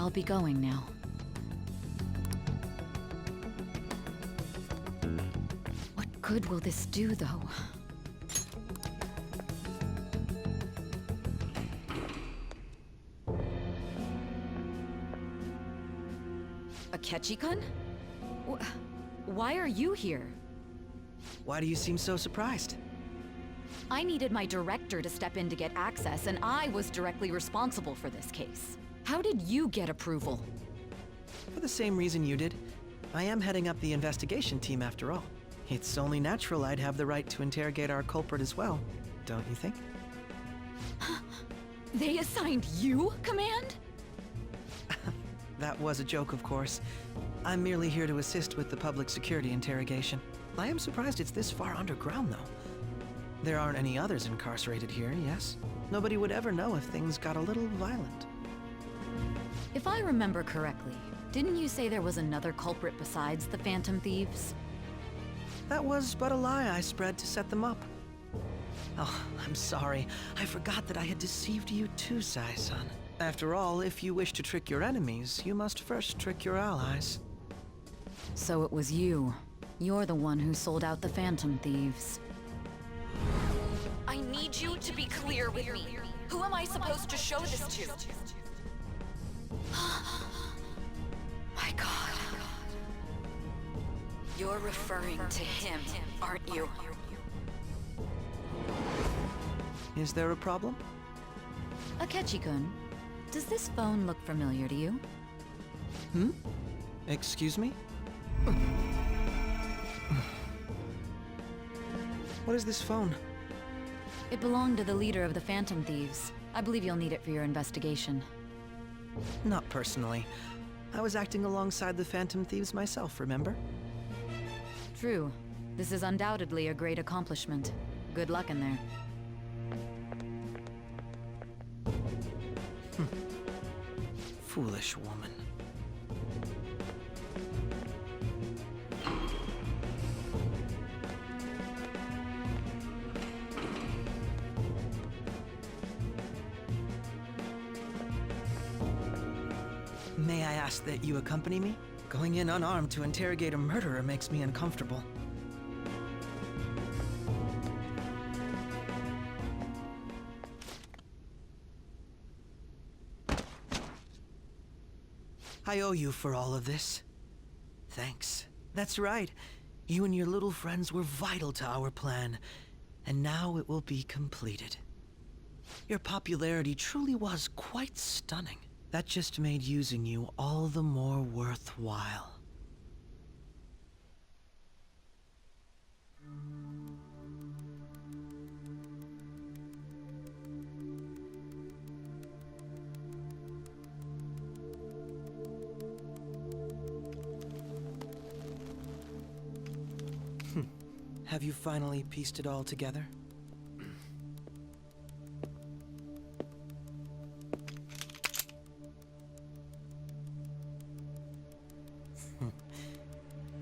I'll be going now. What good will this do, though? Akechi-kun? Why are you here? Why do you seem so surprised? I needed my director to step in to get access, and I was directly responsible for this case. How did you get approval? For the same reason you did. I am heading up the investigation team after all. It's only natural I'd have the right to interrogate our culprit as well, don't you think? They assigned you command? That was a joke, of course. I'm merely here to assist with the public security interrogation. I am surprised it's this far underground, though. There aren't any others incarcerated here, yes? Nobody would ever know if things got a little violent. If I remember correctly, didn't you say there was another culprit besides the Phantom Thieves? That was but a lie I spread to set them up. Oh, I'm sorry. I forgot that I had deceived you too, Sai-san. After all, if you wish to trick your enemies, you must first trick your allies. So it was you. You're the one who sold out the Phantom Thieves. I need you to be clear with me. Who am I supposed to show this to? My God. You're referring to him, aren't you? Is there a problem? Akechi-kun, does this phone look familiar to you? Excuse me? What is this phone? It belonged to the leader of the Phantom Thieves. I believe you'll need it for your investigation. Not personally. I was acting alongside the Phantom Thieves myself, remember? True. This is undoubtedly a great accomplishment. Good luck in there. Foolish woman. May I ask that you accompany me? Going in unarmed to interrogate a murderer makes me uncomfortable. I owe you for all of this. Thanks. That's right. You and your little friends were vital to our plan, and now it will be completed. Your popularity truly was quite stunning. That just made using you all the more worthwhile. Have you finally pieced it all together?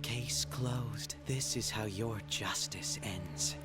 Case closed. This is how your justice ends.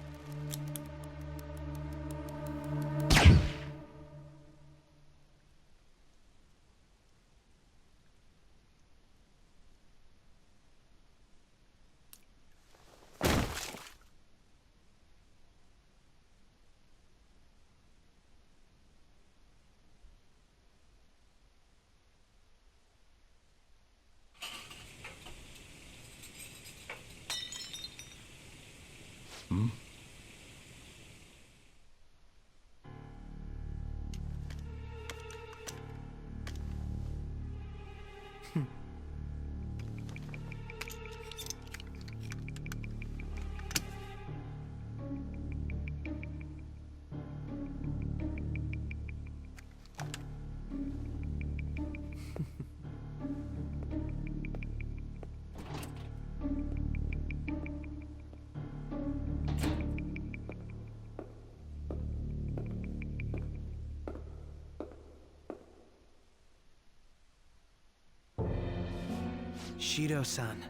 Shido-san,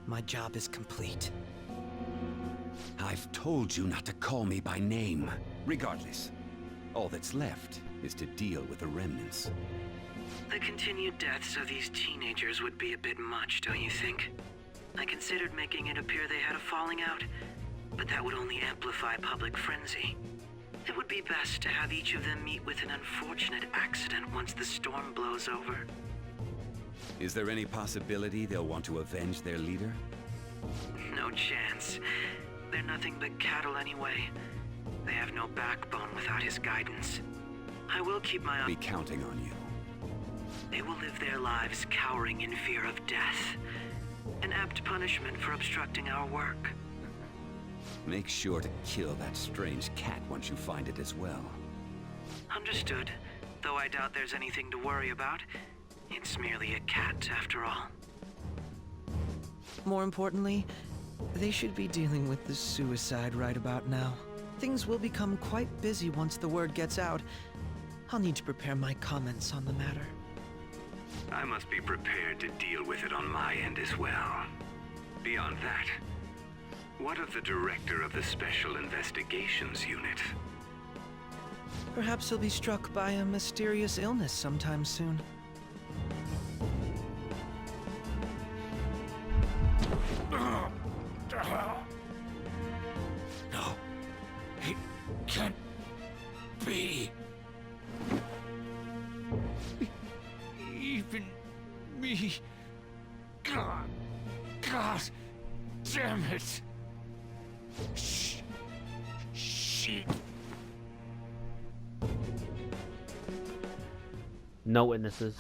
my job is complete. I've told you not to call me by name. Regardless, All that's left is to deal with the remnants. The continued deaths of these teenagers would be a bit much, don't you think? I considered making it appear they had a falling out, but that would only amplify public frenzy. It would be best to have each of them meet with an unfortunate accident once the storm blows over. Is there any possibility they'll want to avenge their leader? No chance. They're nothing but cattle anyway. They have no backbone without his guidance. I will keep my Be counting on you. They will live their lives cowering in fear of death. An apt punishment for obstructing our work. Make sure to kill that strange cat once you find it as well. Understood. Though I doubt there's anything to worry about. It's merely a cat, after all. More importantly, they should be dealing with the suicide right about now. Things will become quite busy once the word gets out. I'll need to prepare my comments on the matter. I must be prepared to deal with it on my end as well. Beyond that, what of the director of the Special Investigations Unit? Perhaps he'll be struck by a mysterious illness sometime soon. No, it can't be. Even me. God damn it. Shit. No witnesses.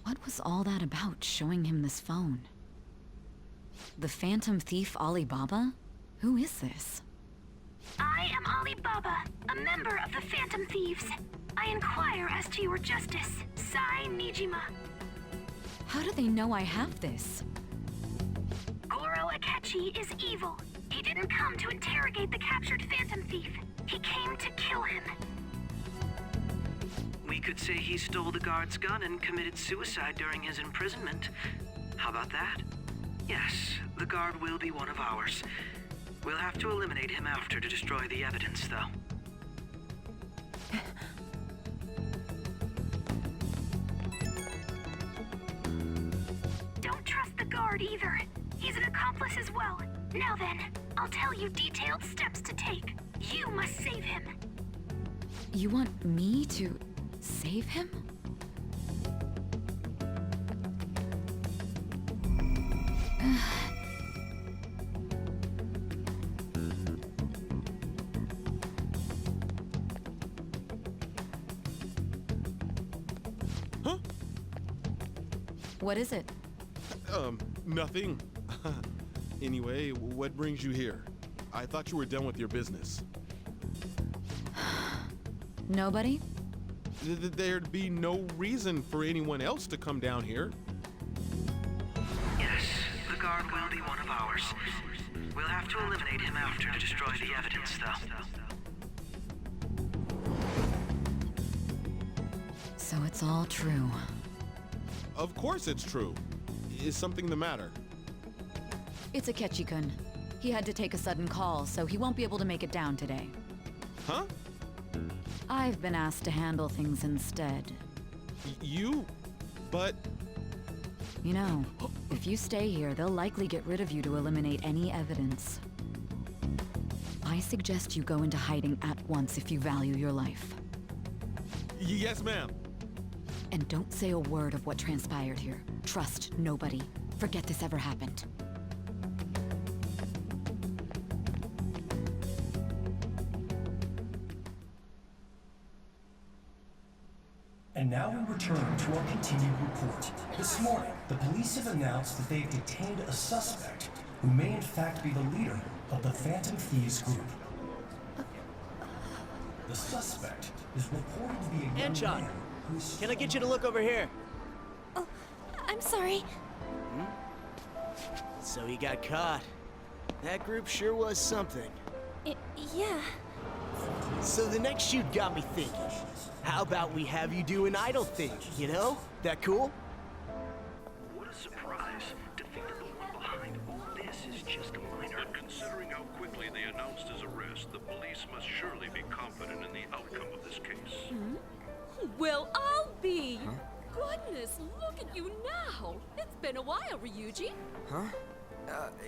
What was all that about, showing him this phone? The Phantom Thief Alibaba? Who is this? I am Alibaba, a member of the Phantom Thieves. I inquire as to your justice, Sai Nijima. How do they know I have this? Goro Akechi is evil. He didn't come to interrogate the captured Phantom Thief. He came to kill him. We could say he stole the guard's gun and committed suicide during his imprisonment. How about that? Yes, the guard will be one of ours. We'll have to eliminate him after to destroy the evidence, though. Don't trust the guard either. He's an accomplice as well. Now then, I'll tell you detailed steps to take. You must save him. You want me to save him? Huh? What is it? Nothing. Anyway, what brings you here? I thought you were done with your business. Nobody? There'd be no reason for anyone else to come down here. Yes, the guard will be one of ours. We'll have to eliminate him after to destroy the evidence, though. So it's all true. Of course it's true. Is something the matter? It's Akechi-kun. He had to take a sudden call, so he won't be able to make it down today. Huh? I've been asked to handle things instead. You? But... You know, if you stay here, they'll likely get rid of you to eliminate any evidence. I suggest you go into hiding at once if you value your life. Yes, ma'am. And don't say a word of what transpired here. Trust nobody. Forget this ever happened. And now we return to our continued report. This morning, the police have announced that they have detained a suspect who may in fact be the leader of the Phantom Thieves group. The suspect is reported to be a young Anchon, man who is... can I get you to look over here? Oh, I'm sorry. So he got caught. That group sure was something. Yeah. So the next shoot got me thinking. How about we have you do an idol thing, you know? That cool? What a surprise to think that the one behind all this is just a minor. But considering how quickly they announced his arrest, the police must surely be confident in the outcome of this case. Well, I'll be. Goodness, look at you now. It's been a while, Ryuji. Huh?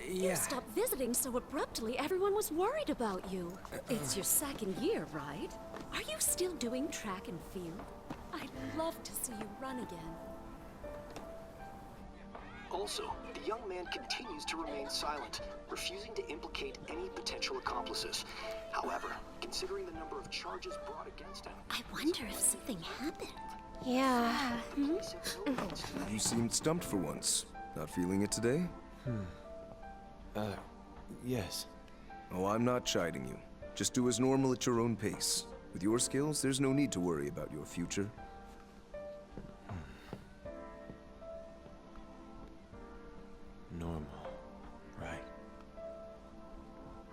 You Yeah. stopped visiting so abruptly, everyone was worried about you. It's your second year, right? Are you still doing track and field? I'd love to see you run again. Also, the young man continues to remain silent, refusing to implicate any potential accomplices. However, considering the number of charges brought against him, I wonder if something happened. Yeah. police have no evidence to You seemed stumped for once. Not feeling it today? Yes. Oh, I'm not chiding you. Just do as normal at your own pace. With your skills, there's no need to worry about your future. Normal. Right.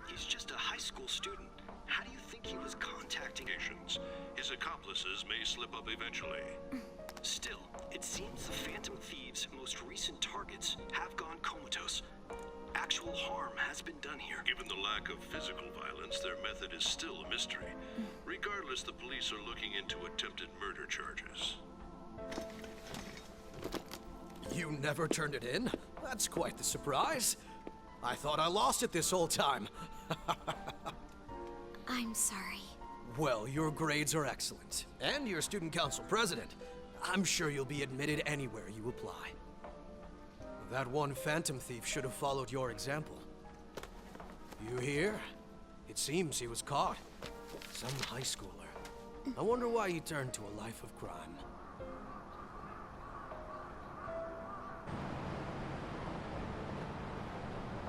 He's just a high school student. How do you think he was contacting Patients. His accomplices may slip up eventually. Still, it seems the Phantom Thieves' most recent targets have gone comatose. Actual harm has been done here. Given the lack of physical violence, their method is still a mystery. Regardless, the police are looking into attempted murder charges. You never turned it in? That's quite the surprise. I thought I lost it this whole time. I'm sorry. Well, your grades are excellent. And you're student council president. I'm sure you'll be admitted anywhere you apply. That one Phantom Thief should have followed your example. You hear? It seems he was caught. Some high schooler. I wonder why he turned to a life of crime.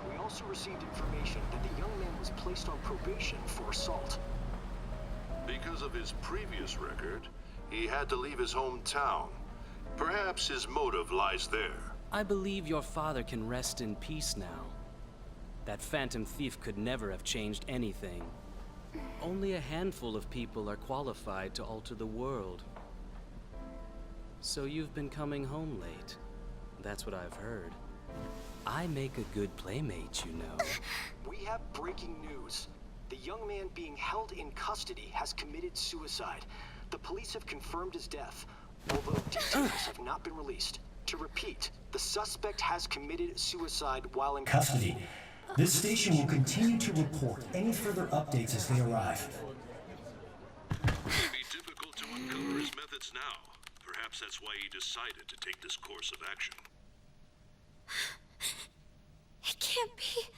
We also received information that the young man was placed on probation for assault. Because of his previous record, he had to leave his hometown. Perhaps his motive lies there. I believe your father can rest in peace now. That Phantom Thief could never have changed anything. Only a handful of people are qualified to alter the world. So you've been coming home late. That's what I've heard. I make a good playmate, you know. We have breaking news. The young man being held in custody has committed suicide. The police have confirmed his death, although details have not been released. To repeat, the suspect has committed suicide while in custody. This station will continue to report any further updates as they arrive. It would be difficult to uncover his methods now. Perhaps that's why he decided to take this course of action. It can't be.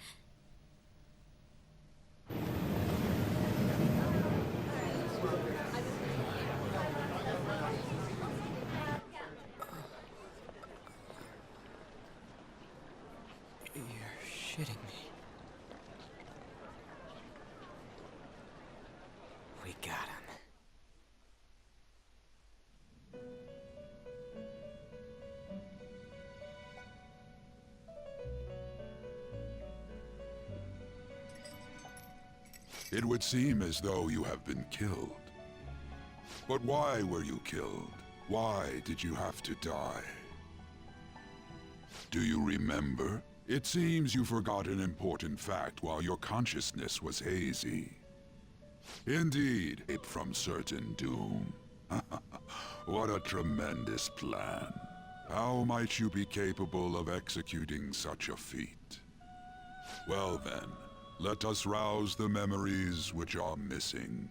You're shitting me. We got him. It would seem as though you have been killed. But why were you killed? Why did you have to die? Do you remember? It seems you forgot an important fact while your consciousness was hazy. Indeed, escape from certain doom. What a tremendous plan. How might you be capable of executing such a feat? Well then, let us rouse the memories which are missing.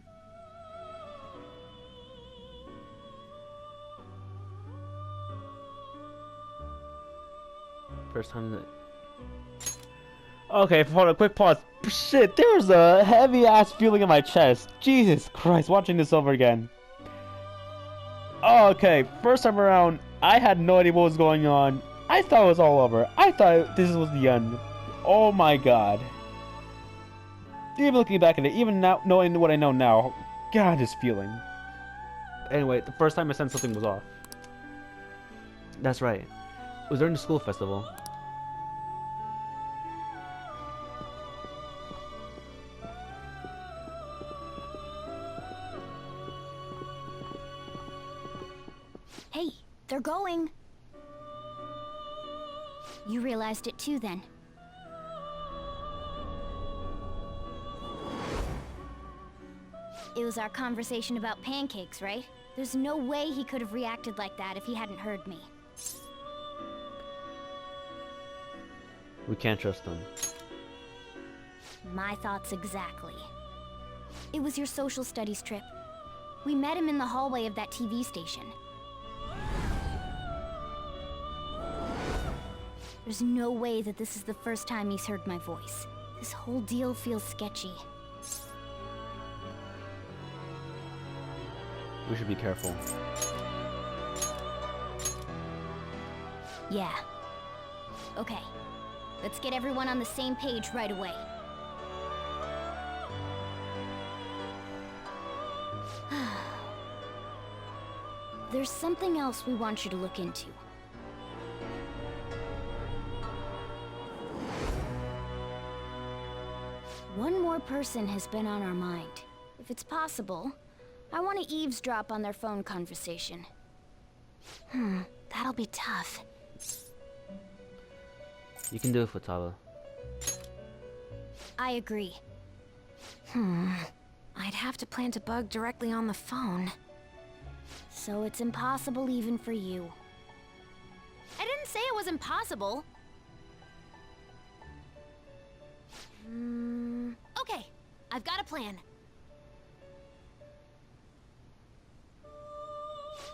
First time that... Okay, hold on, quick pause. Shit, there was a heavy ass feeling in my chest. Jesus Christ, watching this over again. Okay, first time around, I had no idea what was going on. I thought it was all over. I thought this was the end. Oh my god. Even looking back at it, even now, knowing what I know now, god, this feeling. Anyway, the first time I sensed something was off. That's right. It was during the school festival. Hey, they're going. You realized it too then. It was our conversation about pancakes, right? There's no way he could have reacted like that if he hadn't heard me. We can't trust him. My thoughts exactly. It was your social studies trip. We met him in the hallway of that TV station. There's no way that this is the first time he's heard my voice. This whole deal feels sketchy. We should be careful. Yeah. Okay. Let's get everyone on the same page right away. There's something else we want you to look into. One more person has been on our mind. If it's possible, I want to eavesdrop on their phone conversation. That'll be tough. You can do it, Futaba. I agree. I'd have to plant a bug directly on the phone. So it's impossible even for you. I didn't say it was impossible. Okay, I've got a plan.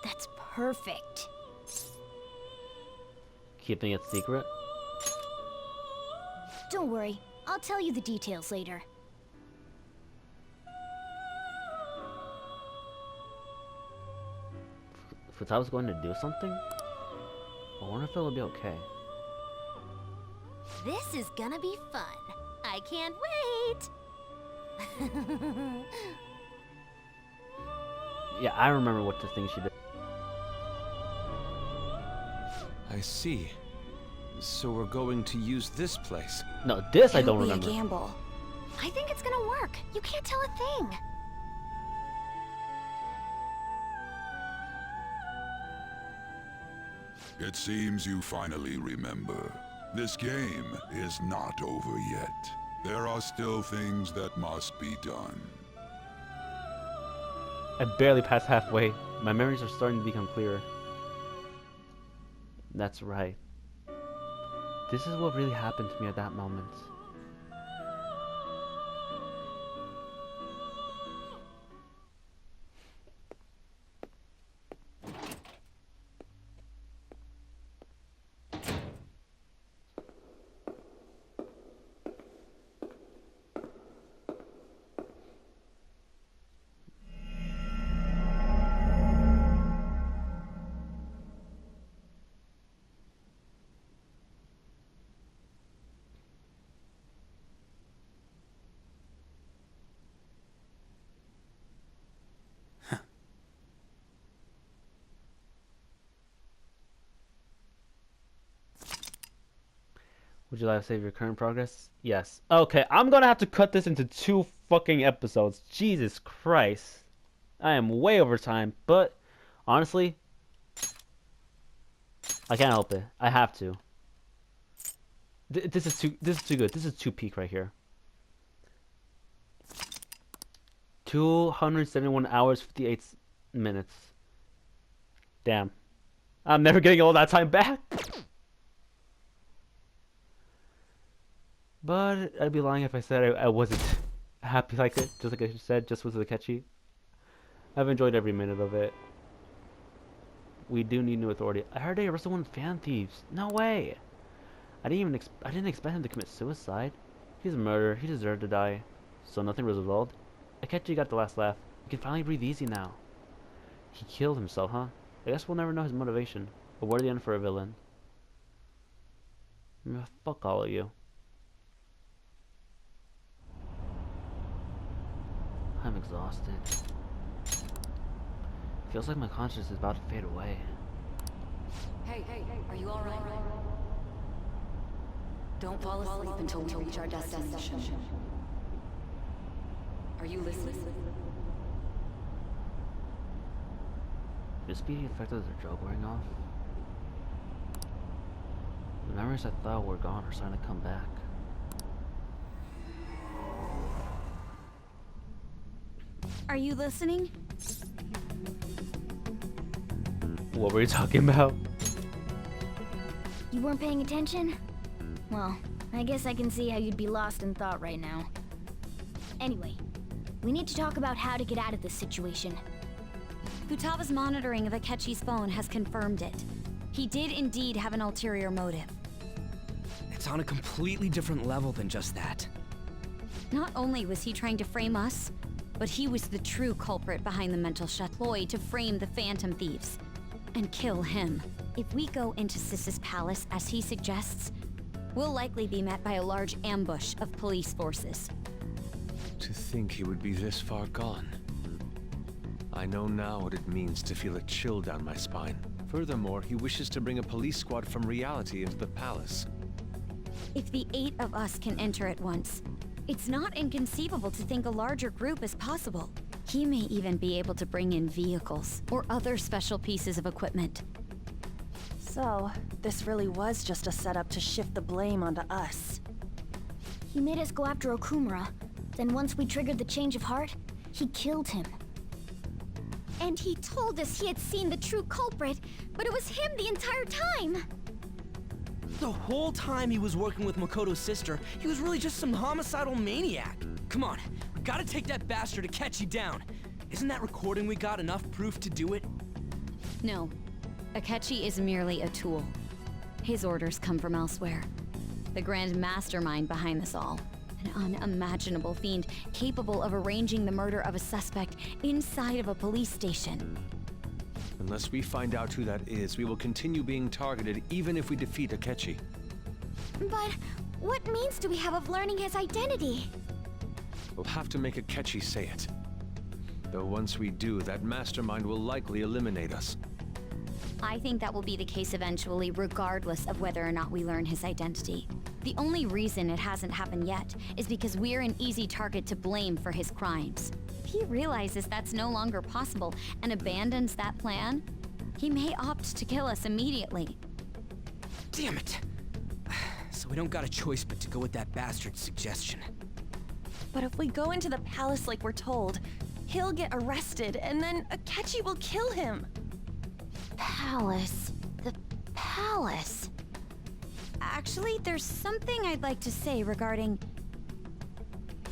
That's perfect. Keeping it secret? Don't worry, I'll tell you the details later. Futaba's going to do something? I wonder if it'll be okay. This is gonna be fun. I can't wait! Yeah, I remember what the thing she did. I see. So we're going to use this place. No, this I It'll don't be remember. a gamble. I think it's gonna work. You can't tell a thing. It seems you finally remember. This game is not over yet. There are still things that must be done. I barely passed halfway. My memories are starting to become clearer. That's right. This is what really happened to me at that moment. Would you like to save your current progress? Yes. Okay, I'm gonna have to cut this into 2 fucking episodes. Jesus Christ. I am way over time, but honestly, I can't help it. I have to. This is too good. This is too peak right here. 271 hours 58 minutes. Damn. I'm never getting all that time back. But I'd be lying if I said I wasn't happy like it. Just like I said, just was catchy. I've enjoyed every minute of it. We do need new authority. I heard they arrested one of the fan thieves. No way. I didn't expect him to commit suicide. He's a murderer. He deserved to die. So nothing was resolved. Akechi got the last laugh. You can finally breathe easy now. He killed himself, huh? I guess we'll never know his motivation. A worthy end for a villain. Fuck all of you. I'm exhausted. Feels like my conscience is about to fade away. Hey, are you alright? Don't fall asleep until we reach our destination. Are you listening? Is the effect of the drug wearing off? The memories I thought were gone are starting to come back. Are you listening? What were you talking about? You weren't paying attention? Well, I guess I can see how you'd be lost in thought right now. Anyway, we need to talk about how to get out of this situation. Futaba's monitoring of Akechi's phone has confirmed it. He did indeed have an ulterior motive. It's on a completely different level than just that. Not only was he trying to frame us, but he was the true culprit behind the mental ploy to frame the Phantom Thieves and kill him. If we go into Sis's palace as he suggests, we'll likely be met by a large ambush of police forces. To think he would be this far gone. I know now what it means to feel a chill down my spine. Furthermore, he wishes to bring a police squad from reality into the palace. If the 8 of us can enter at once, it's not inconceivable to think a larger group is possible. He may even be able to bring in vehicles or other special pieces of equipment. So, this really was just a setup to shift the blame onto us. He made us go after Okumura. Then once we triggered the change of heart, he killed him. And he told us he had seen the true culprit, but it was him the entire time! The whole time he was working with Makoto's sister, he was really just some homicidal maniac. Come on, we gotta take that bastard Akechi down. Isn't that recording we got enough proof to do it? No. Akechi is merely a tool. His orders come from elsewhere. The grand mastermind behind this all. An unimaginable fiend capable of arranging the murder of a suspect inside of a police station. Unless we find out who that is, we will continue being targeted even if we defeat Akechi. But what means do we have of learning his identity? We'll have to make Akechi say it. Though once we do, that mastermind will likely eliminate us. I think that will be the case eventually, regardless of whether or not we learn his identity. The only reason it hasn't happened yet is because we're an easy target to blame for his crimes. If he realizes that's no longer possible and abandons that plan, he may opt to kill us immediately. Damn it! So we don't got a choice but to go with that bastard's suggestion. But if we go into the palace like we're told, he'll get arrested and then Akechi will kill him. Palace. The palace. Actually, there's something I'd like to say regarding...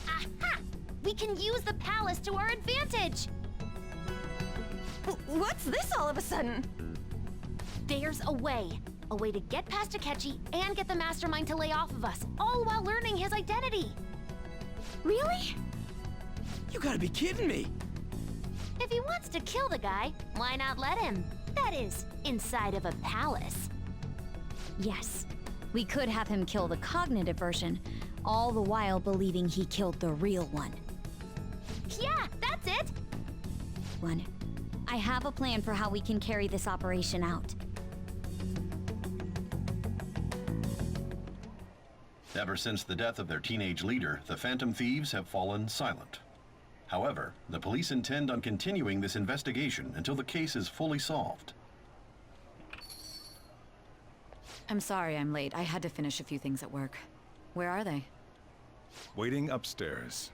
Aha! We can use the palace to our advantage! What's this all of a sudden? There's a way. A way to get past Akechi and get the mastermind to lay off of us, all while learning his identity. Really? You gotta be kidding me! If he wants to kill the guy, why not let him? That is, inside of a palace. Yes. We could have him kill the cognitive version, all the while believing he killed the real one. Yeah, that's it! I have a plan for how we can carry this operation out. Ever since the death of their teenage leader, the Phantom Thieves have fallen silent. However, the police intend on continuing this investigation until the case is fully solved. I'm sorry I'm late. I had to finish a few things at work. Where are they? Waiting upstairs.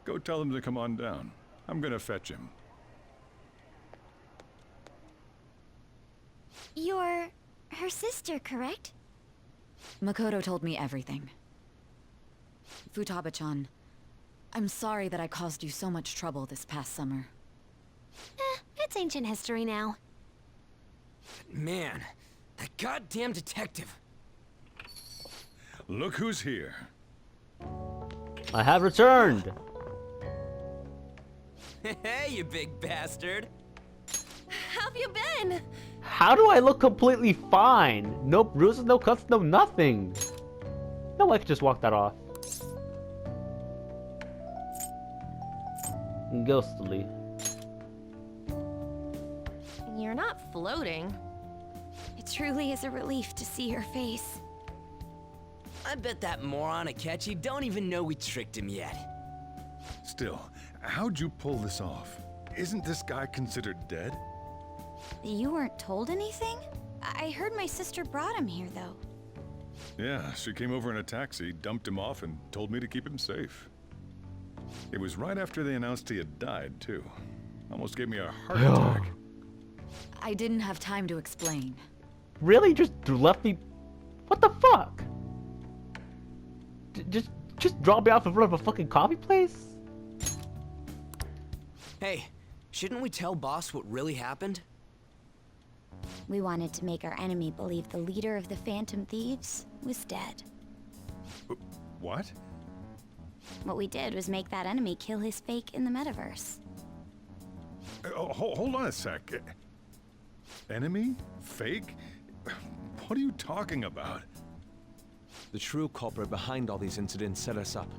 Go tell them to come on down. I'm gonna fetch him. You're her sister, correct? Makoto told me everything. Futaba-chan, I'm sorry that I caused you so much trouble this past summer. It's ancient history now. Man, that goddamn detective. Look who's here. I have returned. Hey, you big bastard. How have you been? How do I look completely fine? No bruises, no cuts, no nothing. No, I could just walk that off. Ghostly. You're not floating. It truly is a relief to see your face. I bet that moron Akechi don't even know we tricked him yet. Still, how'd you pull this off? Isn't this guy considered dead? You weren't told anything? I heard my sister brought him here, though. Yeah, she came over in a taxi, dumped him off, and told me to keep him safe. It was right after they announced he had died, too. Almost gave me a heart attack. I didn't have time to explain. Really? Just left me? What the fuck? Just drop me off in front of a fucking coffee place? Hey, shouldn't we tell boss what really happened? We wanted to make our enemy believe the leader of the Phantom Thieves was dead. What? What we did was make that enemy kill his fake in the metaverse. Hold on a sec. Enemy? Fake? What are you talking about? The true culprit behind all these incidents set us up.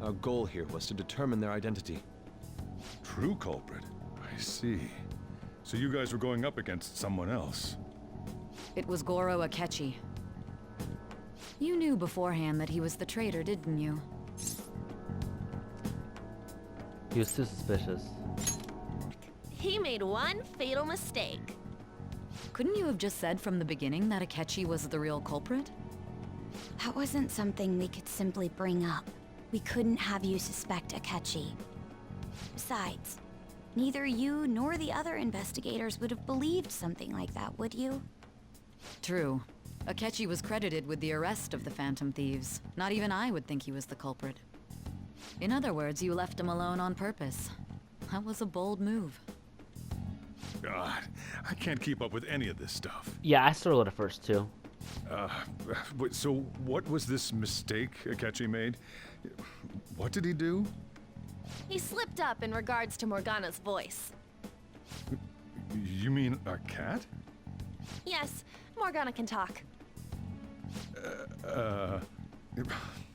Our goal here was to determine their identity. True culprit? I see. So you guys were going up against someone else. It was Goro Akechi. You knew beforehand that he was the traitor, didn't you? He was too suspicious. He made one fatal mistake. Couldn't you have just said from the beginning that Akechi was the real culprit? That wasn't something we could simply bring up. We couldn't have you suspect Akechi. Besides, neither you nor the other investigators would have believed something like that, would you? True. Akechi was credited with the arrest of the Phantom Thieves. Not even I would think he was the culprit. In other words, you left him alone on purpose. That was a bold move. God, I can't keep up with any of this stuff. Yeah, I struggled at first too. So what was this mistake Akechi made? What did he do? He slipped up in regards to Morgana's voice. You mean a cat? Yes, Morgana can talk.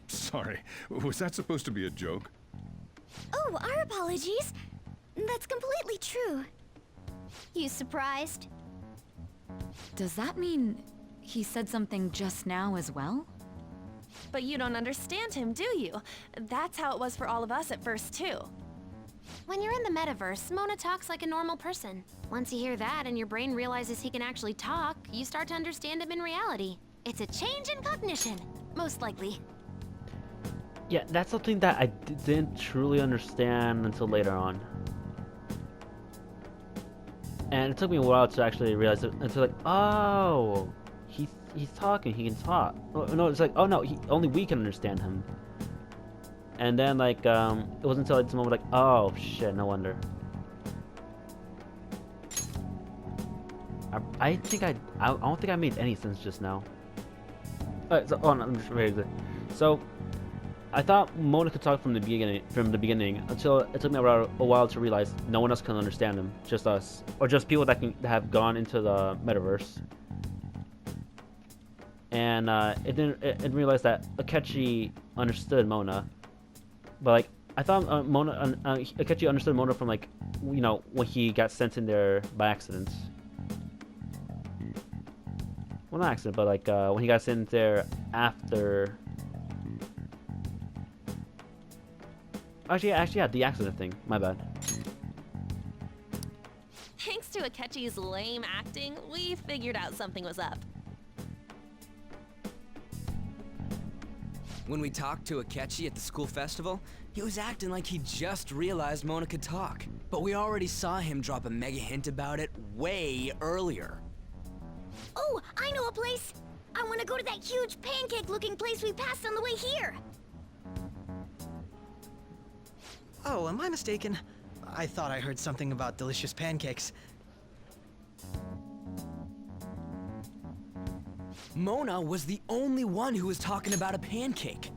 Sorry. Was that supposed to be a joke? Oh, our apologies. That's completely true. You surprised? Does that mean he said something just now as well? But you don't understand him, do you? That's how it was for all of us at first, too. When you're in the metaverse, Mona talks like a normal person. Once you hear that and your brain realizes he can actually talk, you start to understand him in reality. It's a change in cognition, most likely. Yeah, that's something that I didn't truly understand until later on. And it took me a while to actually realize it until like, oh, he's talking, he can talk. Oh, no, it's like, oh no, only we can understand him. And then like, it wasn't until like, this moment like, oh shit, no wonder. I don't think I made any sense just now. So, oh no, let me just rephrase it. So, I thought Mona could talk from the beginning until it took me a while to realize no one else can understand him, just us, or just people that have gone into the metaverse. And it didn't realize that Akechi understood Mona, but like I thought Akechi understood Mona from like, you know, when he got sent in there by accident. Well, not accident, but like when he got sent there after. Actually, yeah, the accident thing. My bad. Thanks to Akechi's lame acting, we figured out something was up. When we talked to Akechi at the school festival, he was acting like he just realized Mona could talk. But we already saw him drop a mega hint about it way earlier. Oh, I know a place! I want to go to that huge pancake-looking place we passed on the way here! Oh, am I mistaken? I thought I heard something about delicious pancakes. Mona was the only one who was talking about a pancake.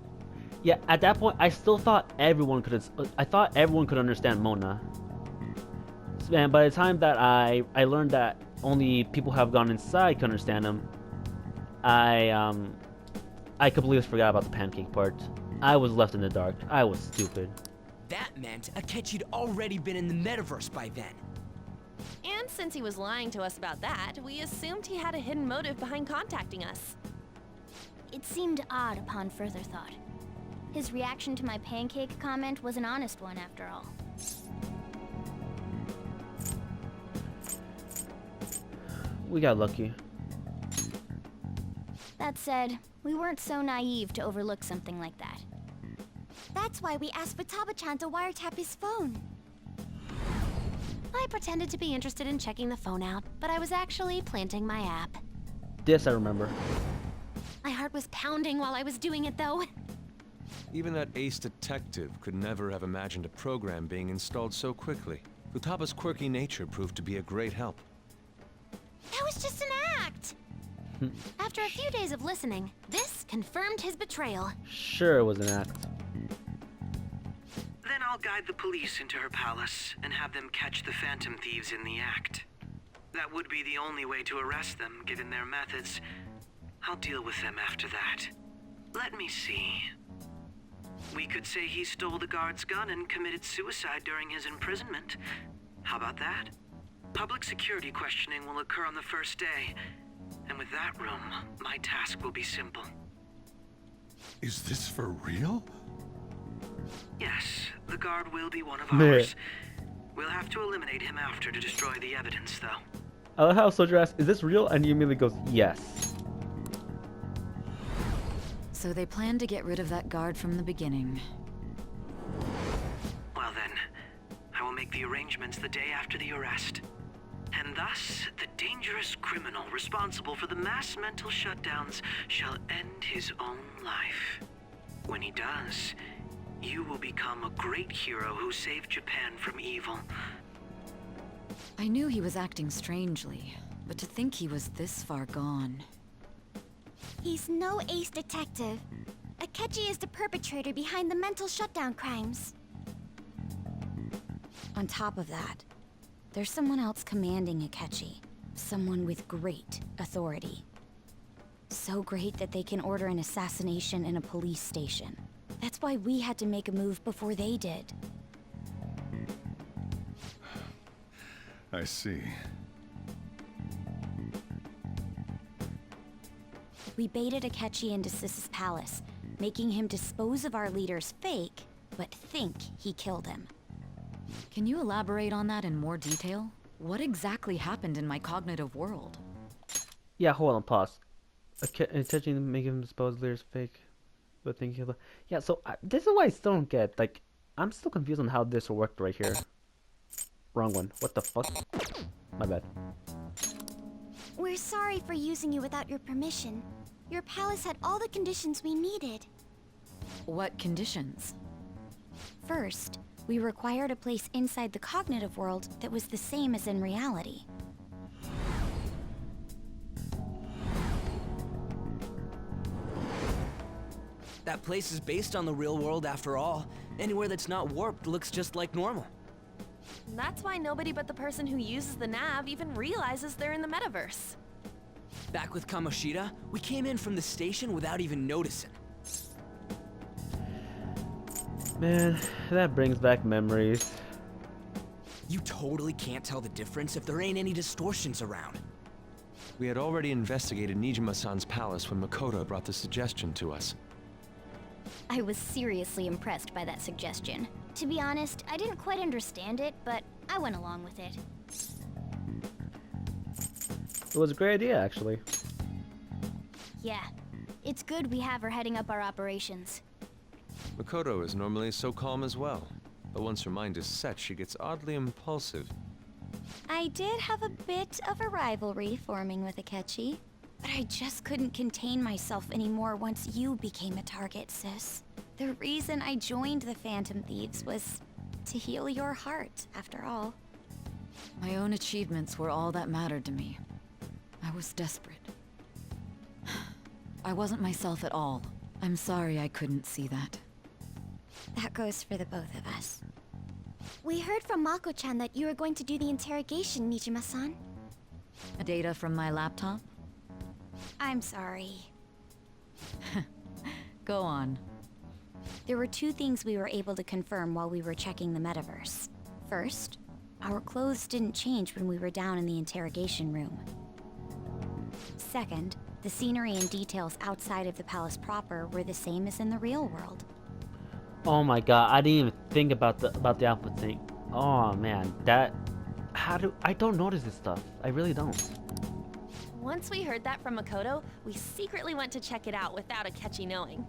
Yeah, at that point, I still thought everyone could. I thought everyone could understand Mona. And by the time that I learned that only people who have gone inside can understand him, I completely forgot about the pancake part. I was left in the dark. I was stupid. That meant Akechi'd already been in the metaverse by then. And since he was lying to us about that, we assumed he had a hidden motive behind contacting us. It seemed odd upon further thought. His reaction to my pancake comment was an honest one, after all. We got lucky. That said, we weren't so naive to overlook something like that. That That's why we asked Futaba-chan to wiretap his phone. I pretended to be interested in checking the phone out, but I was actually planting my app. This I remember. My heart was pounding while I was doing it, though. Even that ace detective could never have imagined a program being installed so quickly. Futaba's quirky nature proved to be a great help. That was just an act! After a few days of listening, this confirmed his betrayal. Sure, it was an act. Then I'll guide the police into her palace and have them catch the Phantom Thieves in the act. That would be the only way to arrest them, given their methods. I'll deal with them after that. Let me see. We could say he stole the guard's gun and committed suicide during his imprisonment. How about that? Public security questioning will occur on the first day. And with that room, my task will be simple. Is this for real? Yes, the guard will be one of ours. We'll have to eliminate him after to destroy the evidence, though. I love how Soldier asks, is this real? And he immediately goes, yes. So they planned to get rid of that guard from the beginning. Well then, I will make the arrangements the day after the arrest. And thus, the dangerous criminal responsible for the mass mental shutdowns shall end his own life. When he does, you will become a great hero who saved Japan from evil. I knew he was acting strangely, but to think he was this far gone. He's no ace detective. Akechi is the perpetrator behind the mental shutdown crimes. On top of that, there's someone else commanding Akechi. Someone with great authority. So great that they can order an assassination in a police station. That's why we had to make a move before they did. I see. We baited Akechi into Sis's palace, making him dispose of our leader's fake, but think he killed him. Can you elaborate on that in more detail? What exactly happened in my cognitive world? Yeah, hold on, pause. Akechi to make him dispose Lear's fake, but think he'll... Yeah, so this is why I still don't get. Like, I'm still confused on how this worked right here. Wrong one. What the fuck? My bad. We're sorry for using you without your permission. Your palace had all the conditions we needed. What conditions? First, we required a place inside the cognitive world that was the same as in reality. That place is based on the real world after all. Anywhere that's not warped looks just like normal. That's why nobody but the person who uses the nav even realizes they're in the metaverse. Back with Kamoshida, we came in from the station without even noticing. Man, that brings back memories. You totally can't tell the difference if there ain't any distortions around. We had already investigated Nijima-san's palace when Makoto brought the suggestion to us. I was seriously impressed by that suggestion. To be honest, I didn't quite understand it, but I went along with it. It was a great idea, actually. Yeah, it's good we have her heading up our operations. Makoto is normally so calm as well, but once her mind is set, she gets oddly impulsive. I did have a bit of a rivalry forming with Akechi, but I just couldn't contain myself anymore once you became a target, sis. The reason I joined the Phantom Thieves was to heal your heart, after all. My own achievements were all that mattered to me. I was desperate. I wasn't myself at all. I'm sorry I couldn't see that. That goes for the both of us. We heard from Mako-chan that you were going to do the interrogation, Nijima-san. Data from my laptop? I'm sorry. Go on. There were two things we were able to confirm while we were checking the metaverse. First, our clothes didn't change when we were down in the interrogation room. Second, the scenery and details outside of the palace proper were the same as in the real world. Oh my god, I didn't even think about the output thing. Oh man, I don't notice this stuff. I really don't. Once we heard that from Makoto, we secretly went to check it out without Akechi knowing.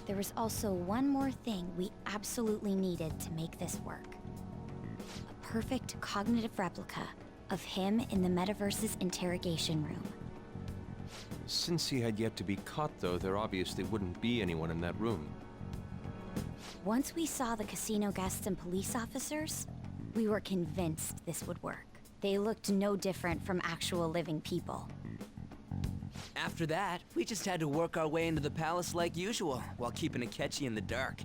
There was also one more thing we absolutely needed to make this work. A perfect cognitive replica of him in the metaverse's interrogation room. Since he had yet to be caught, though, there obviously wouldn't be anyone in that room. Once we saw the casino guests and police officers, we were convinced this would work. They looked no different from actual living people. After that, we just had to work our way into the palace like usual, while keeping Akechi in the dark.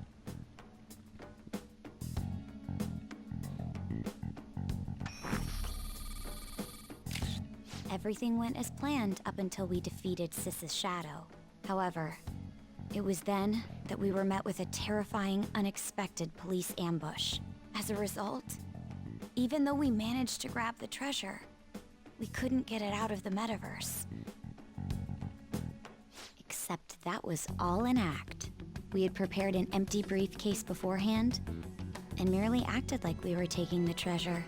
Everything went as planned up until we defeated Sis's shadow. However, it was then that we were met with a terrifying, unexpected police ambush. As a result, even though we managed to grab the treasure, we couldn't get it out of the metaverse. Except that was all an act. We had prepared an empty briefcase beforehand, and merely acted like we were taking the treasure.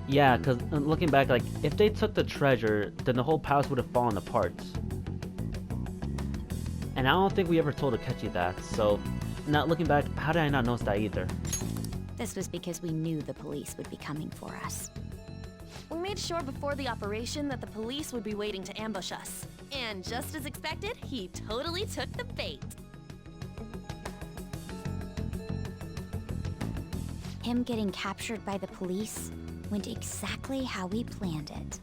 Yeah, because looking back, like, if they took the treasure, then the whole palace would have fallen apart. And I don't think we ever told Akechi that, so now looking back, how did I not notice that either? This was because we knew the police would be coming for us. We made sure before the operation that the police would be waiting to ambush us. And just as expected, he totally took the bait. Him getting captured by the police went exactly how we planned it.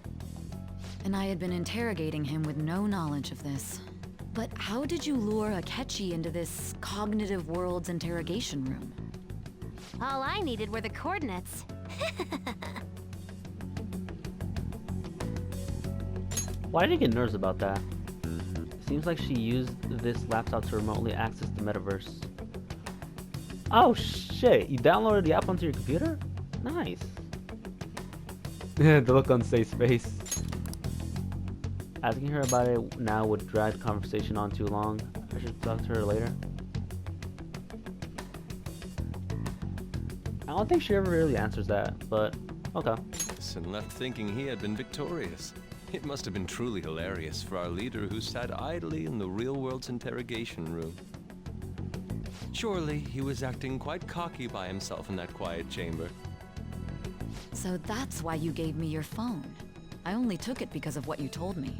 And I had been interrogating him with no knowledge of this. But how did you lure Akechi into this cognitive world's interrogation room? All I needed were the coordinates. Why did I get nervous about that? Seems like she used this laptop to remotely access the metaverse. Oh shit, you downloaded the app onto your computer? Nice. The look on Say's face. Asking her about it now would drag the conversation on too long. I should talk to her later. I don't think she ever really answers that, but okay. And left thinking he had been victorious. It must have been truly hilarious for our leader who sat idly in the real world's interrogation room. Surely he was acting quite cocky by himself in that quiet chamber. So that's why you gave me your phone. I only took it because of what you told me.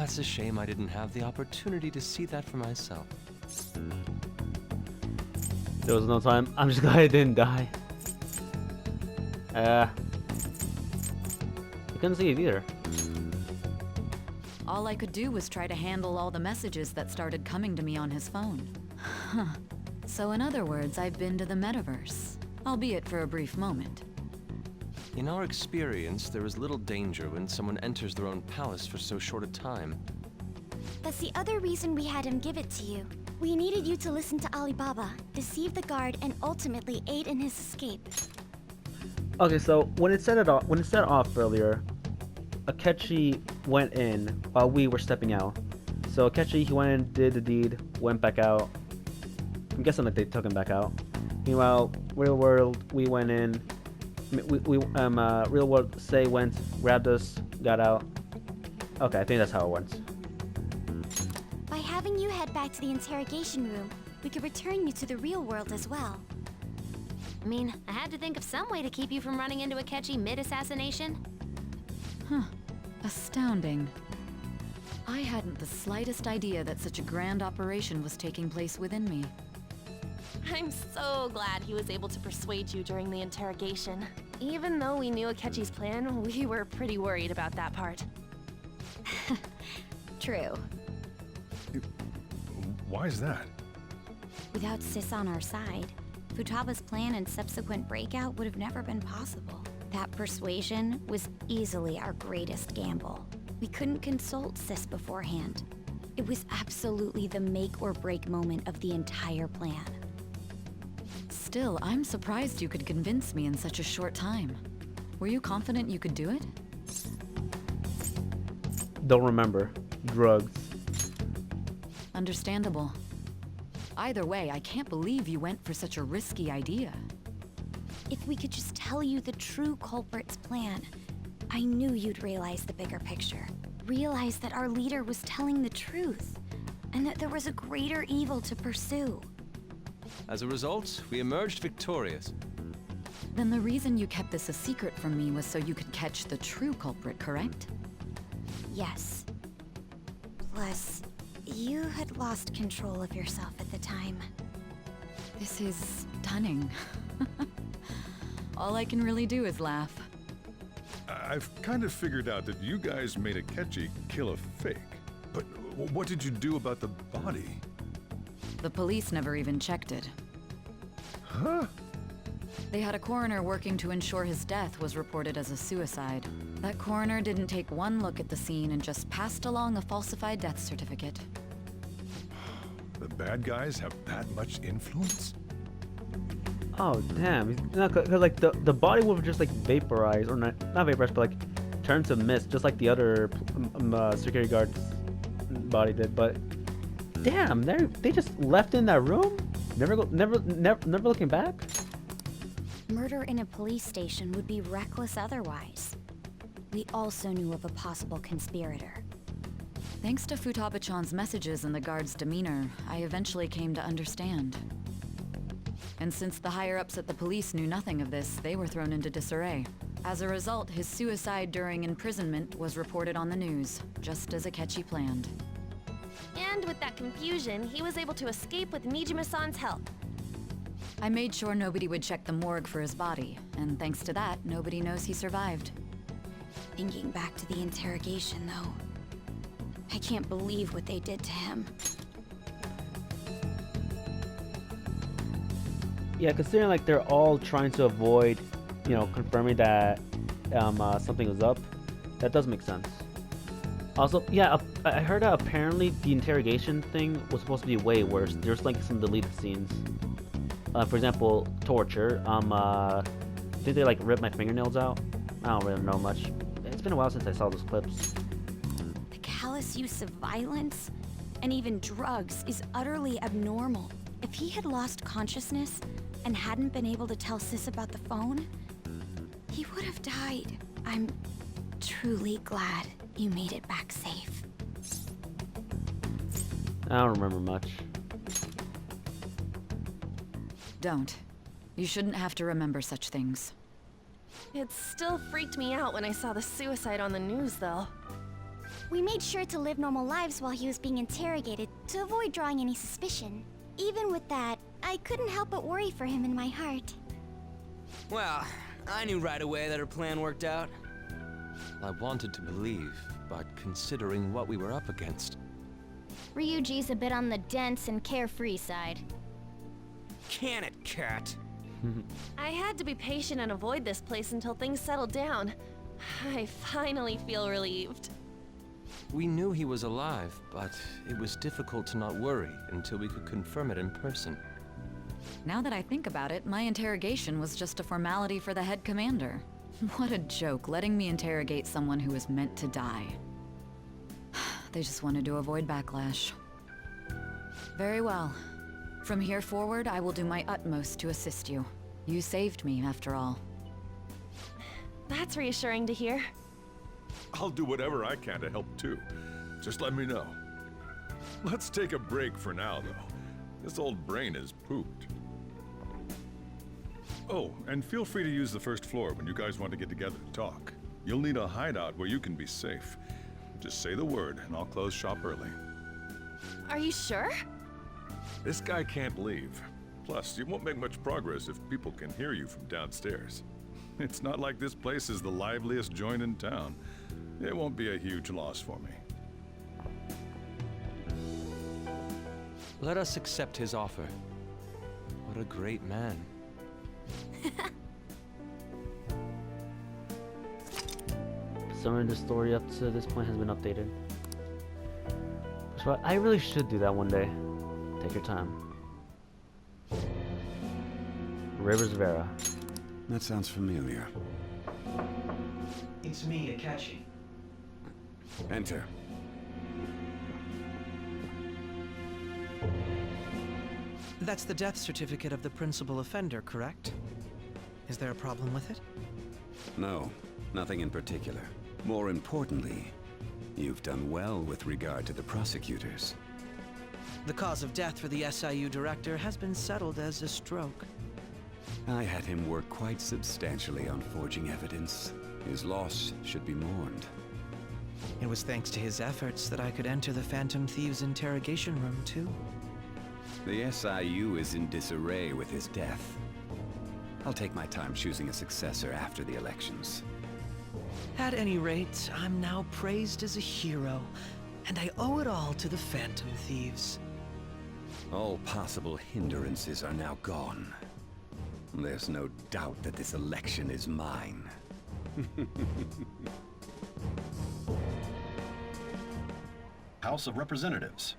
It's a shame I didn't have the opportunity to see that for myself. There was no time. I'm just glad I didn't die. I couldn't see it either. All I could do was try to handle all the messages that started coming to me on his phone. Huh. So in other words, I've been to the metaverse, albeit for a brief moment. In our experience, there is little danger when someone enters their own palace for so short a time. That's the other reason we had him give it to you. We needed you to listen to Alibaba, deceive the guard, and ultimately aid in his escape. Okay, so when it set off earlier, Akechi went in while we were stepping out. So Akechi, he went in, did the deed, went back out. I'm guessing like they took him back out. Meanwhile, real world, we went in. Real world, Say went, grabbed us, got out. Okay, I think that's how it went. By having you head back to the interrogation room, we could return you to the real world as well. I mean, I had to think of some way to keep you from running into Akechi mid-assassination. Huh. Astounding. I hadn't the slightest idea that such a grand operation was taking place within me. I'm so glad he was able to persuade you during the interrogation. Even though we knew Akechi's plan, we were pretty worried about that part. True. Why is that? Without Sis on our side, Futaba's plan and subsequent breakout would have never been possible. That persuasion was easily our greatest gamble. We couldn't consult Sis beforehand. It was absolutely the make or break moment of the entire plan. Still, I'm surprised you could convince me in such a short time. Were you confident you could do it? Don't remember. Drugs. Understandable. Either way, I can't believe you went for such a risky idea. If we could just tell you the true culprit's plan, I knew you'd realize the bigger picture. Realize that our leader was telling the truth. and that there was a greater evil to pursue. As a result, we emerged victorious. Then the reason you kept this a secret from me was so you could catch the true culprit, correct? Yes. Plus, you had lost control of yourself at the time. This is stunning. All I can really do is laugh. I've kind of figured out that you guys made Akechi kill a fake. But what did you do about the body? The police never even checked it. Huh? They had a coroner working to ensure his death was reported as a suicide. That coroner didn't take one look at the scene and just passed along a falsified death certificate. The bad guys have that much influence? Oh damn! No, cause like the body would have just like vaporized, or not vaporized, but like turned to mist, just like the other security guard's body did. But damn, they just left in that room, never looking back. Murder in a police station would be reckless otherwise. We also knew of a possible conspirator. Thanks to Futaba-chan's messages and the guard's demeanor, I eventually came to understand. And since the higher-ups at the police knew nothing of this, they were thrown into disarray. As a result, his suicide during imprisonment was reported on the news, just as Akechi planned. And with that confusion, he was able to escape with Mijima-san's help. I made sure nobody would check the morgue for his body, and thanks to that, nobody knows he survived. Thinking back to the interrogation, though, I can't believe what they did to him. Yeah, considering like they're all trying to avoid, confirming that something was up, that does make sense. Also, yeah, I heard that apparently the interrogation thing was supposed to be way worse. There's like some deleted scenes. For example, torture. Did they like rip my fingernails out? I don't really know much. It's been a while since I saw those clips. The callous use of violence and even drugs is utterly abnormal. If he had lost consciousness and hadn't been able to tell Sis about the phone, he would have died. I'm truly glad you made it back safe. I don't remember much. Don't. You shouldn't have to remember such things. It still freaked me out when I saw the suicide on the news, though. We made sure to live normal lives while he was being interrogated to avoid drawing any suspicion. Even with that, I couldn't help but worry for him in my heart. Well, I knew right away that her plan worked out. I wanted to believe, but considering what we were up against... Ryuji's a bit on the dense and carefree side. Can it, cat? I had to be patient and avoid this place until things settled down. I finally feel relieved. We knew he was alive, but it was difficult to not worry until we could confirm it in person. Now that I think about it, my interrogation was just a formality for the head commander. What a joke, letting me interrogate someone who was meant to die. They just wanted to avoid backlash. Very well. From here forward, I will do my utmost to assist you. You saved me, after all. That's reassuring to hear. I'll do whatever I can to help too. Just let me know. Let's take a break for now, though. This old brain is pooped. Oh, and feel free to use the first floor when you guys want to get together to talk. You'll need a hideout where you can be safe. Just say the word, and I'll close shop early. Are you sure? This guy can't leave. Plus, you won't make much progress if people can hear you from downstairs. It's not like this place is the liveliest joint in town. It won't be a huge loss for me. Let us accept his offer. What a great man. Summary of the story up to this point has been updated. So I really should do that one day. Take your time. Rivers Vera. That sounds familiar. It's me, Akechi. Enter. That's the death certificate of the principal offender, correct? Is there a problem with it? No, nothing in particular. More importantly, you've done well with regard to the prosecutors. The cause of death for the SIU director has been settled as a stroke. I had him work quite substantially on forging evidence. His loss should be mourned. It was thanks to his efforts that I could enter the Phantom Thieves' interrogation room, too. The SIU is in disarray with his death. I'll take my time choosing a successor after the elections. At any rate, I'm now praised as a hero, and I owe it all to the Phantom Thieves. All possible hindrances are now gone. There's no doubt that this election is mine. House of Representatives.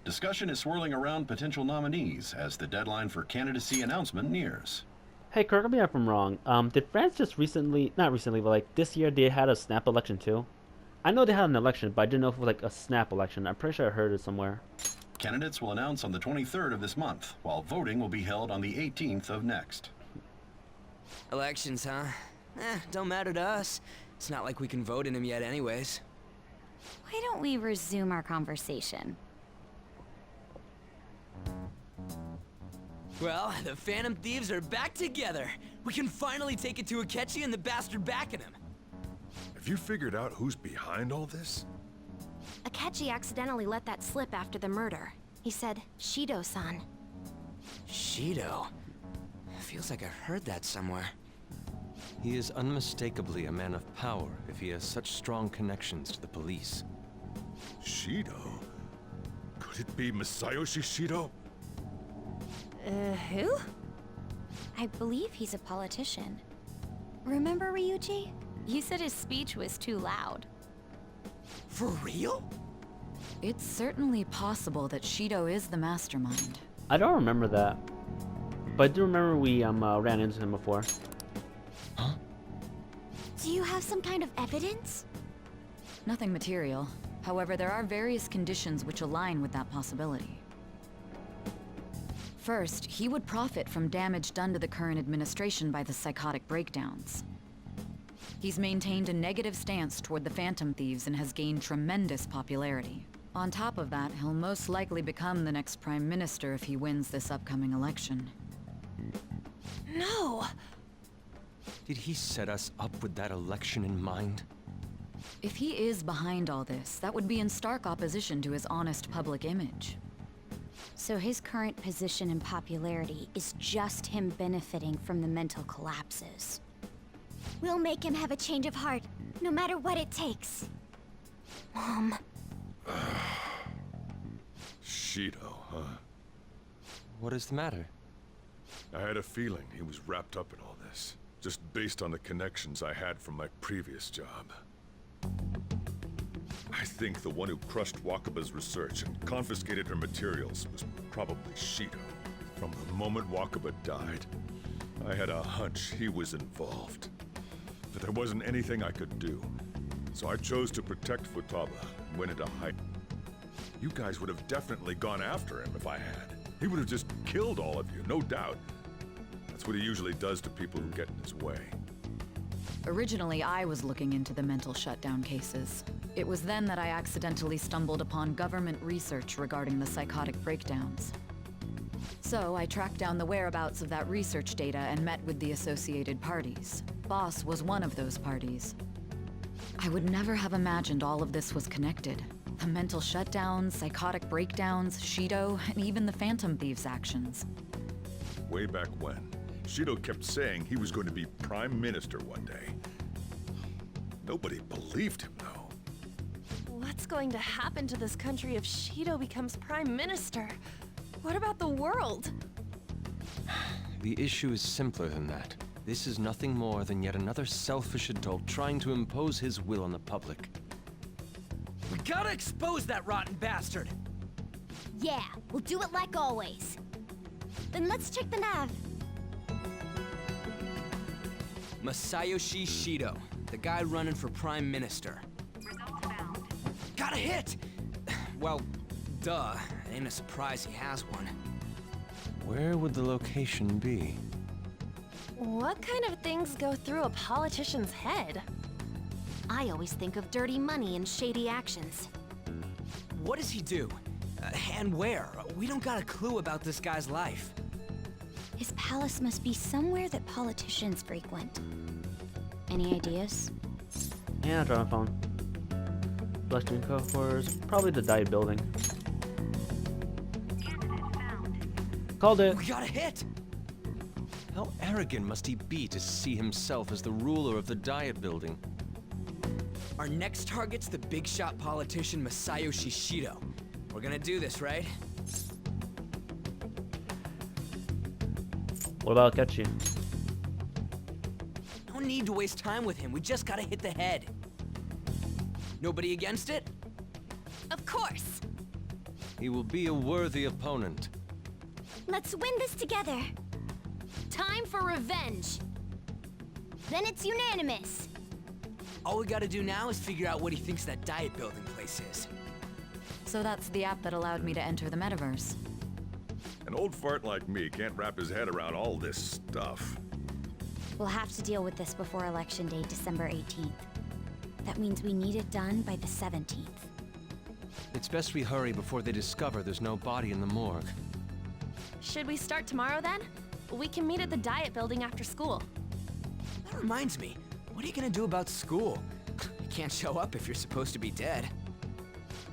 Discussion is swirling around potential nominees as the deadline for candidacy announcement nears. Hey, correct me if I'm wrong. Did France just recently, not recently, but like this year, they had a snap election too? I know they had an election, but I didn't know if it was like a snap election. I'm pretty sure I heard it somewhere. Candidates will announce on the 23rd of this month, while voting will be held on the 18th of next. Elections, huh? Don't matter to us. It's not like we can vote in them yet anyways. Why don't we resume our conversation? Well, the Phantom Thieves are back together. We can finally take it to Akechi and the bastard backing him. Have you figured out who's behind all this? Akechi accidentally let that slip after the murder. He said, Shido-san. Shido? Feels like I've heard that somewhere. He is unmistakably a man of power if he has such strong connections to the police. Shido? Could it be Masayoshi Shido? Who? I believe he's a politician. Remember, Ryuji? You said his speech was too loud. For real? It's certainly possible that Shido is the mastermind. I don't remember that, but I do remember we ran into him before. Huh? Do you have some kind of evidence? Nothing material. However, there are various conditions which align with that possibility. First, he would profit from damage done to the current administration by the psychotic breakdowns. He's maintained a negative stance toward the Phantom Thieves and has gained tremendous popularity. On top of that, he'll most likely become the next Prime Minister if he wins this upcoming election. No! Did he set us up with that election in mind? If he is behind all this, that would be in stark opposition to his honest public image. So his current position and popularity is just him benefiting from the mental collapses. We'll make him have a change of heart, no matter what it takes. Mom. Shido, huh? What is the matter? I had a feeling he was wrapped up in all this, just based on the connections I had from my previous job. I think the one who crushed Wakaba's research and confiscated her materials was probably Shido. From the moment Wakaba died, I had a hunch he was involved. But there wasn't anything I could do, so I chose to protect Futaba and went into hiding. You guys would have definitely gone after him if I had. He would have just killed all of you, no doubt. That's what he usually does to people who get in his way. Originally, I was looking into the mental shutdown cases. It was then that I accidentally stumbled upon government research regarding the psychotic breakdowns. So I tracked down the whereabouts of that research data and met with the associated parties. Boss was one of those parties. I would never have imagined all of this was connected. The mental shutdowns, psychotic breakdowns, Shido, and even the Phantom Thieves' actions. Way back when, Shido kept saying he was going to be Prime Minister one day. Nobody believed him, though. What's going to happen to this country if Shido becomes Prime Minister? What about the world? The issue is simpler than that. This is nothing more than yet another selfish adult trying to impose his will on the public. We gotta expose that rotten bastard! Yeah, we'll do it like always. Then let's check the nav. Masayoshi Shido, the guy running for Prime Minister. Got a hit! Well, duh. Ain't a surprise he has one. Where would the location be? What kind of things go through a politician's head? I always think of dirty money and shady actions. What does he do? And where? We don't got a clue about this guy's life. His palace must be somewhere that politicians frequent. Any ideas? Yeah, I'll try my phone. Western Coffers, probably the Diet Building. Called it. We got a hit! How arrogant must he be to see himself as the ruler of the Diet Building? Our next target's the big shot politician Masayoshi Shido. We're gonna do this, right? What about Akechi? No need to waste time with him. We just gotta hit the head. Nobody against it? Of course! He will be a worthy opponent. Let's win this together. Time for revenge! Then it's unanimous. All we gotta do now is figure out what he thinks that Diet Building place is. So that's the app that allowed me to enter the metaverse. An old fart like me can't wrap his head around all this stuff. We'll have to deal with this before Election Day, December 18th. That means we need it done by the 17th. It's best we hurry before they discover there's no body in the morgue. Should we start tomorrow then? We can meet at the Diet Building after school. That reminds me, what are you gonna do about school? You can't show up if you're supposed to be dead.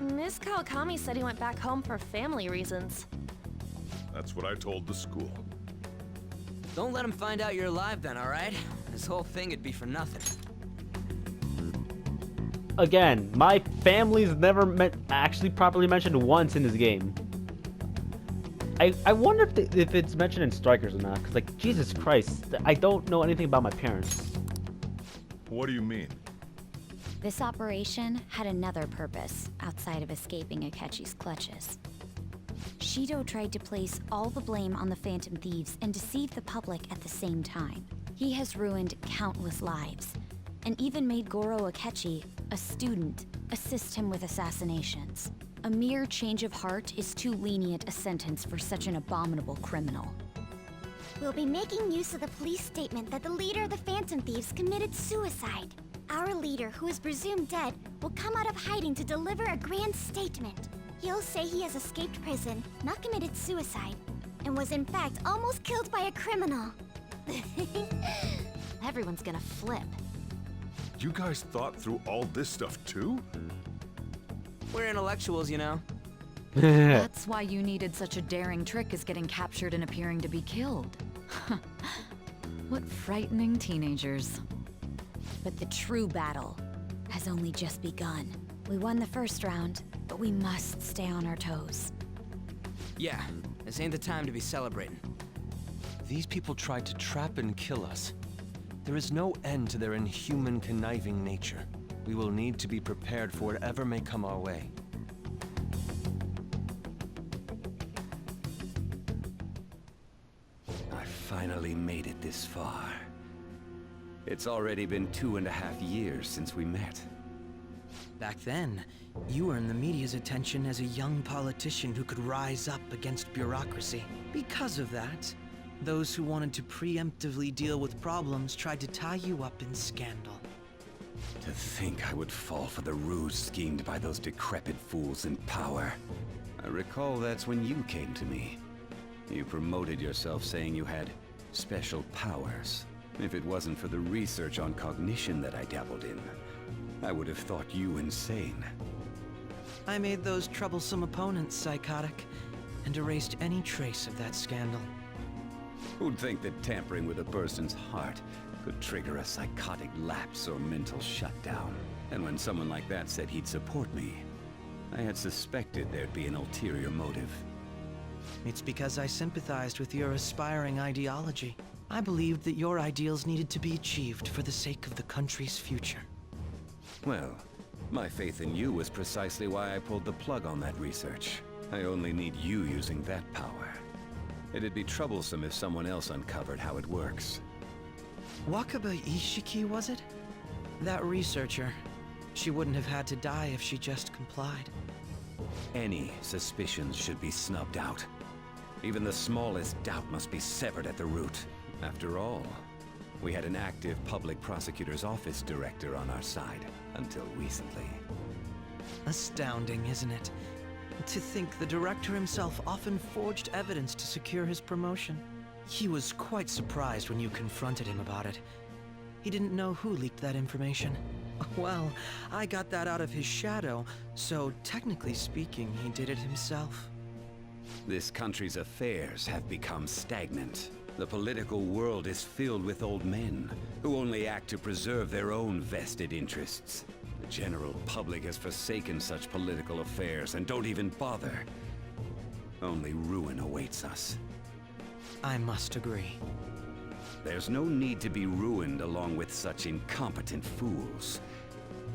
Miss Kawakami said he went back home for family reasons. That's what I told the school. Don't let him find out you're alive then, alright? This whole thing would be for nothing. Again, my family's never actually properly mentioned once in this game. I wonder if it's mentioned in Strikers or not, because, like, Jesus Christ, I don't know anything about my parents. What do you mean? This operation had another purpose outside of escaping Akechi's clutches. Shido tried to place all the blame on the Phantom Thieves and deceive the public at the same time. He has ruined countless lives, and even made Goro Akechi, a student, assist him with assassinations. A mere change of heart is too lenient a sentence for such an abominable criminal. We'll be making use of the police statement that the leader of the Phantom Thieves committed suicide. Our leader, who is presumed dead, will come out of hiding to deliver a grand statement. He'll say he has escaped prison, not committed suicide, and was in fact almost killed by a criminal. Everyone's gonna flip. You guys thought through all this stuff too? We're intellectuals, you know. That's why you needed such a daring trick as getting captured and appearing to be killed. What frightening teenagers. But the true battle has only just begun. We won the first round, but we must stay on our toes. Yeah, this ain't the time to be celebrating. These people tried to trap and kill us. There is no end to their inhuman, conniving nature. We will need to be prepared for whatever may come our way. I finally made it this far. It's already been 2.5 years since we met. Back then, you were in the media's attention as a young politician who could rise up against bureaucracy. Because of that, those who wanted to preemptively deal with problems tried to tie you up in scandal. To think I would fall for the ruse schemed by those decrepit fools in power. I recall that's when you came to me. You promoted yourself saying you had special powers. If it wasn't for the research on cognition that I dabbled in, I would have thought you insane. I made those troublesome opponents psychotic, and erased any trace of that scandal. Who'd think that tampering with a person's heart could trigger a psychotic lapse or mental shutdown? And when someone like that said he'd support me, I had suspected there'd be an ulterior motive. It's because I sympathized with your aspiring ideology. I believed that your ideals needed to be achieved for the sake of the country's future. Well, my faith in you was precisely why I pulled the plug on that research. I only need you using that power. It'd be troublesome if someone else uncovered how it works. Wakaba Ishiki, was it? That researcher. She wouldn't have had to die if she just complied. Any suspicions should be snubbed out. Even the smallest doubt must be severed at the root. After all, we had an active public prosecutor's office director on our side, until recently. Astounding, isn't it? To think the director himself often forged evidence to secure his promotion. He was quite surprised when you confronted him about it. He didn't know who leaked that information. Well, I got that out of his shadow, so technically speaking, he did it himself. This country's affairs have become stagnant. The political world is filled with old men who only act to preserve their own vested interests. The general public has forsaken such political affairs and don't even bother. Only ruin awaits us. I must agree. There's no need to be ruined along with such incompetent fools.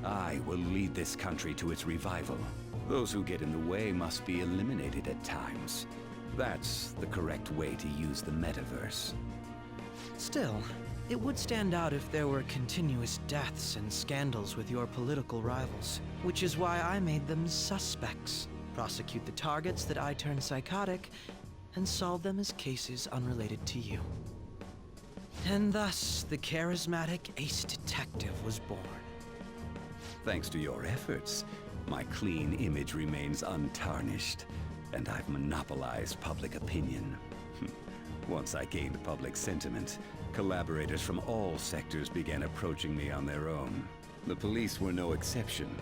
I will lead this country to its revival. Those who get in the way must be eliminated at times. That's the correct way to use the metaverse. Still, it would stand out if there were continuous deaths and scandals with your political rivals, which is why I made them suspects. Prosecute the targets that I turn psychotic, and solve them as cases unrelated to you. And thus, the charismatic ace detective was born. Thanks to your efforts, my clean image remains untarnished, and I've monopolized public opinion. Once I gained public sentiment, collaborators from all sectors began approaching me on their own. The police were no exception.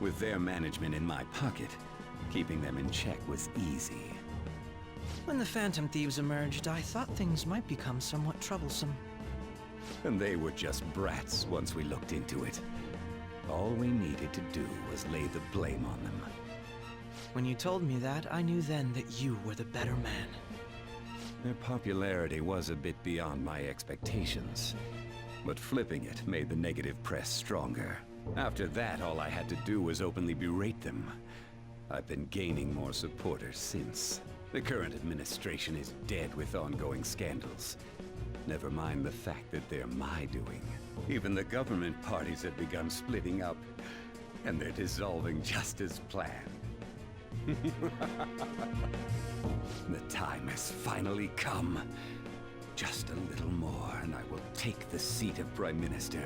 With their management in my pocket, keeping them in check was easy. When the Phantom Thieves emerged, I thought things might become somewhat troublesome. And they were just brats once we looked into it. All we needed to do was lay the blame on them. When you told me that, I knew then that you were the better man. Their popularity was a bit beyond my expectations, but flipping it made the negative press stronger. After that, all I had to do was openly berate them. I've been gaining more supporters since. The current administration is dead with ongoing scandals. Never mind the fact that they're my doing. Even the government parties have begun splitting up, and they're dissolving just as planned. The time has finally come. Just a little more, and I will take the seat of Prime Minister.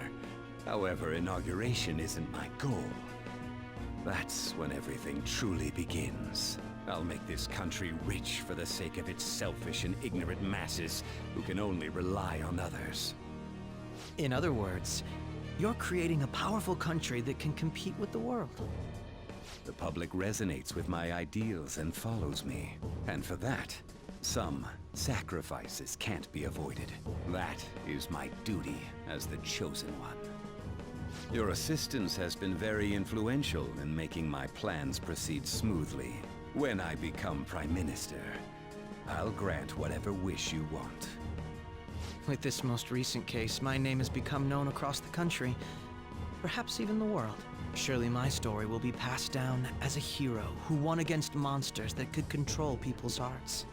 However, inauguration isn't my goal. That's when everything truly begins. I'll make this country rich for the sake of its selfish and ignorant masses who can only rely on others. In other words, you're creating a powerful country that can compete with the world. The public resonates with my ideals and follows me. And for that, some sacrifices can't be avoided. That is my duty as the chosen one. Your assistance has been very influential in making my plans proceed smoothly. When I become Prime Minister, I'll grant whatever wish you want. With this most recent case, my name has become known across the country, perhaps even the world. Surely my story will be passed down as a hero who won against monsters that could control people's hearts.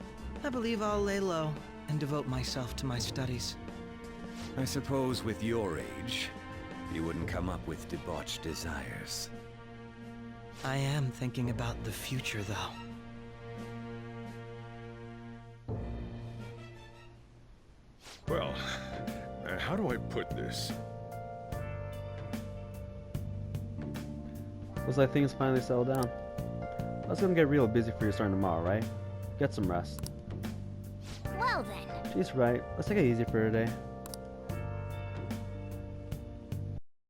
I believe I'll lay low and devote myself to my studies. I suppose with your age, you wouldn't come up with debauched desires. I am thinking about the future, though. Well, how do I put this? Looks like things finally settled down. It's gonna get real busy for you starting tomorrow, right? Get some rest. Well then. She's right. Let's take it easy for today.